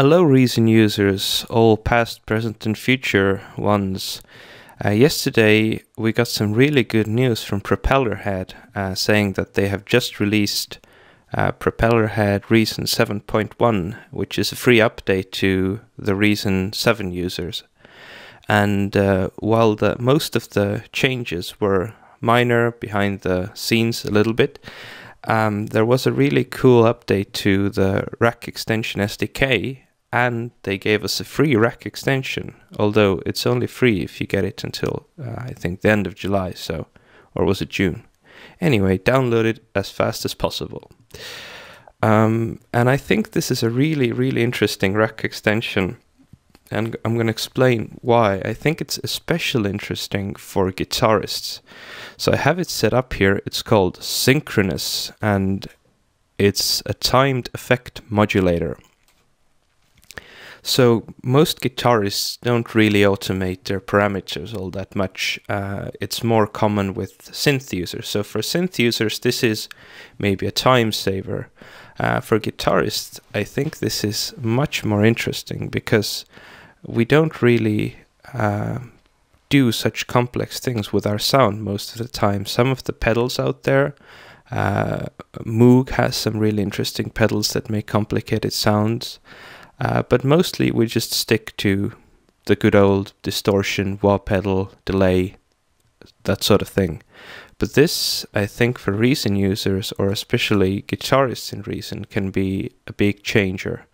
Hello Reason users, all past, present and future ones. Yesterday we got some really good news from Propellerhead saying that they have just released Propellerhead Reason 7.1, which is a free update to the Reason 7 users. And while most of the changes were minor, behind the scenes a little bit, there was a really cool update to the rack extension SDK, and they gave us a free rack extension, although it's only free if you get it until I think the end of July, or was it June? Anyway, download it as fast as possible. And I think this is a really interesting rack extension, and I'm going to explain why. I think it's especially interesting for guitarists. So I have it set up here. It's called Synchronous, and it's a timed effect modulator. So most guitarists don't really automate their parameters all that much. It's more common with synth users. So for synth users, this is maybe a time saver. For guitarists, I think this is much more interesting because we don't really do such complex things with our sound most of the time. Some of the pedals out there, Moog has some really interesting pedals that make complicated sounds. But mostly we just stick to the good old distortion, wah pedal, delay, that sort of thing. But this, I think, for Reason users, or especially guitarists in Reason, can be a big changer.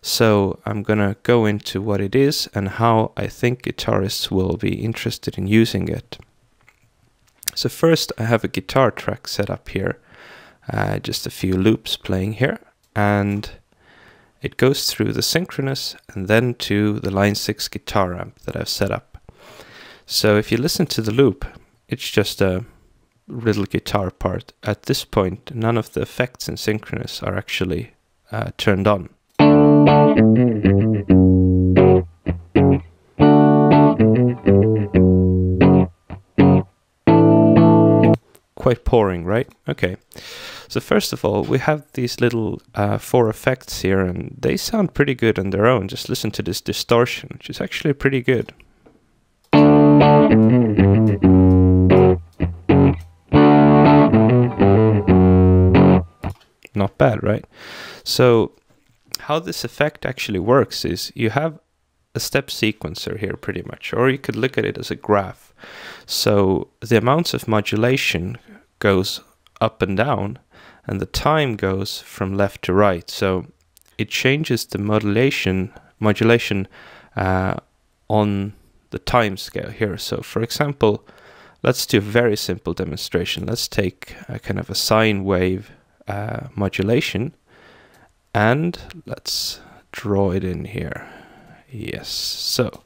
So I'm gonna go into what it is and how I think guitarists will be interested in using it. So first I have a guitar track set up here, just a few loops playing here, and it goes through the Synchronous and then to the Line 6 guitar amp that I've set up. So if you listen to the loop, it's just a little guitar part. At this point, none of the effects in Synchronous are actually turned on. Quite boring, right? Okay. So first of all, we have these little 4 effects here, and they sound pretty good on their own. Just listen to this distortion, which is actually pretty good. Not bad, right? So how this effect actually works is you have a step sequencer here pretty much, or you could look at it as a graph. So the amounts of modulation goes up and down, and the time goes from left to right. So it changes the modulation on the time scale here. So for example, let's do a very simple demonstration. Let's take a kind of a sine wave modulation, and let's draw it in here. Yes, so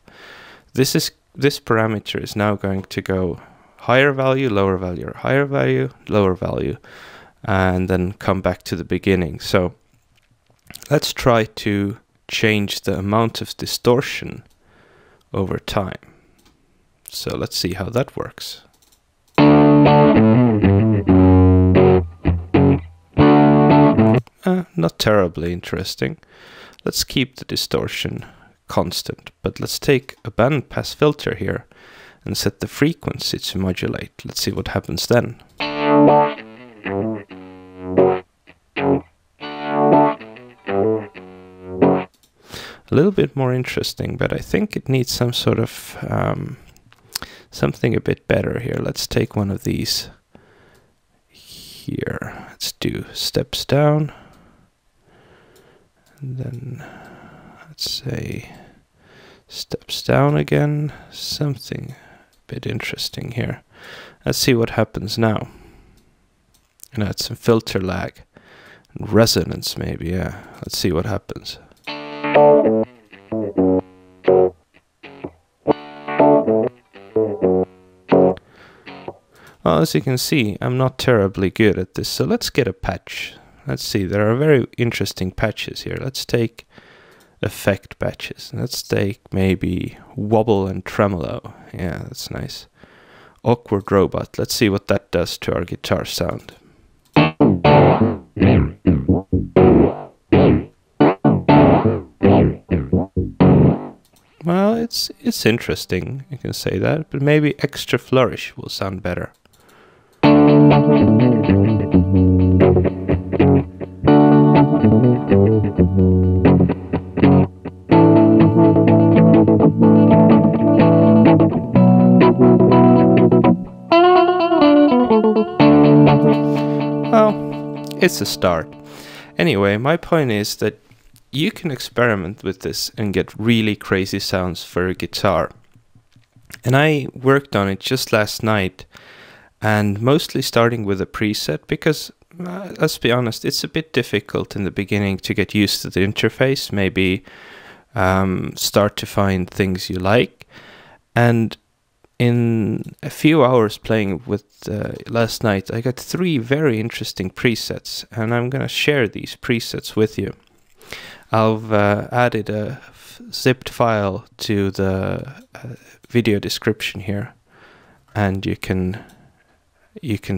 this parameter is now going to go higher value, lower value, or higher value, lower value, and then come back to the beginning. So let's try to change the amount of distortion over time. So let's see how that works. Not terribly interesting. Let's keep the distortion constant, but let's take a bandpass filter here and set the frequency to modulate. Let's see what happens then. A little bit more interesting, but I think it needs some sort of something a bit better here. Let's take one of these here. Let's do steps down, and then let's say steps down again. Something a bit interesting here. Let's see what happens now. And add some filter lag and resonance maybe. Yeah, let's see what happens. Well, as you can see, I'm not terribly good at this, so let's get a patch. Let's see, there are very interesting patches here. Let's take effect patches. Let's take maybe wobble and tremolo. Yeah, that's nice. Awkward robot. Let's see what that does to our guitar sound. it's interesting, you can say that, but maybe extra flourish will sound better. Well, it's a start. Anyway, my point is that you can experiment with this and get really crazy sounds for a guitar. And I worked on it just last night, and mostly starting with a preset because, let's be honest, it's a bit difficult in the beginning to get used to the interface, maybe start to find things you like. And in a few hours playing with last night, I got 3 very interesting presets, and I'm going to share these presets with you. I've added a zipped file to the video description here, and you can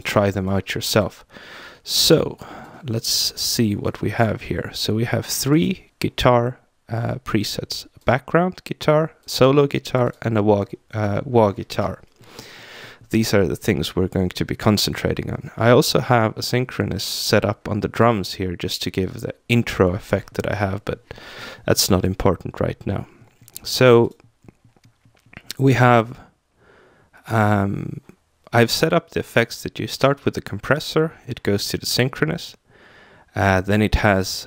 try them out yourself. So let's see what we have here. So we have 3 guitar presets: a background guitar, solo guitar, and a wah guitar. These are the things we're going to be concentrating on. I also have a Synchronous set up on the drums here just to give the intro effect that I have, but that's not important right now. So we have, I've set up the effects that you start with the compressor, it goes to the Synchronous, then it has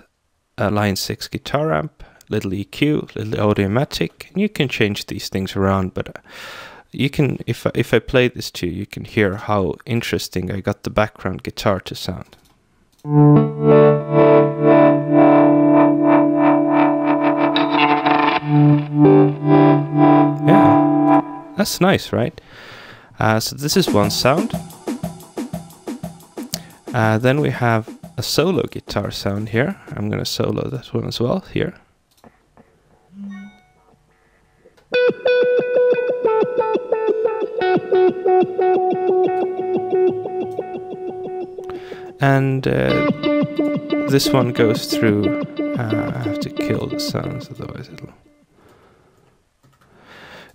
a line 6 guitar amp, little EQ, little Audiomatic, and you can change these things around, but you can, if I play this to you, you can hear how interesting I got the background guitar to sound. Yeah, that's nice, right? So this is one sound. Then we have a solo guitar sound here. I'm going to solo that one as well here. And this one goes through, I have to kill the sounds, otherwise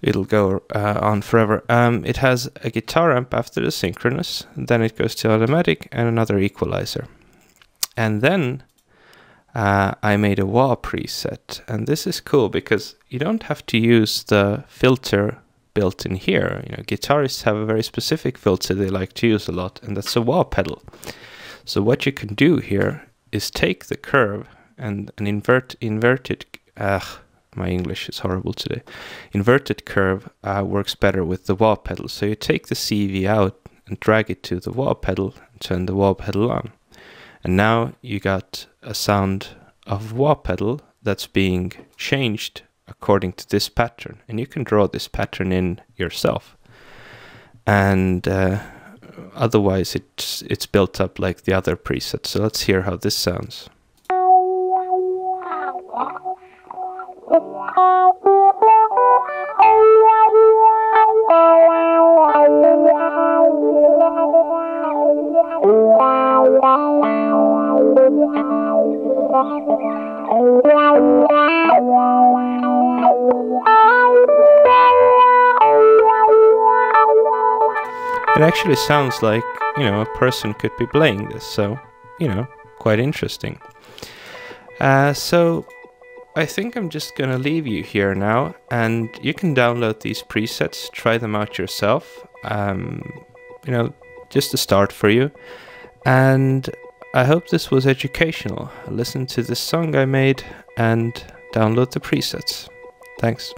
it'll go on forever. It has a guitar amp after the Synchronous, then it goes to Automatic and another equalizer. And then I made a wah preset, and this is cool because you don't have to use the filter built in here. You know, guitarists have a very specific filter they like to use a lot, and that's a wah pedal. So what you can do here is take the curve and an inverted, my English is horrible today. Inverted curve works better with the wah pedal. So you take the CV out and drag it to the wah pedal and turn the wah pedal on. And now you got a sound of wah pedal that's being changed according to this pattern. And you can draw this pattern in yourself. And otherwise it's built up like the other presets. So let's hear how this sounds. It actually sounds like, you know, a person could be playing this, so, you know, quite interesting. So I think I'm just gonna leave you here now, and you can download these presets, try them out yourself. You know, just a start for you. And I hope this was educational. Listen to this song I made and download the presets. Thanks.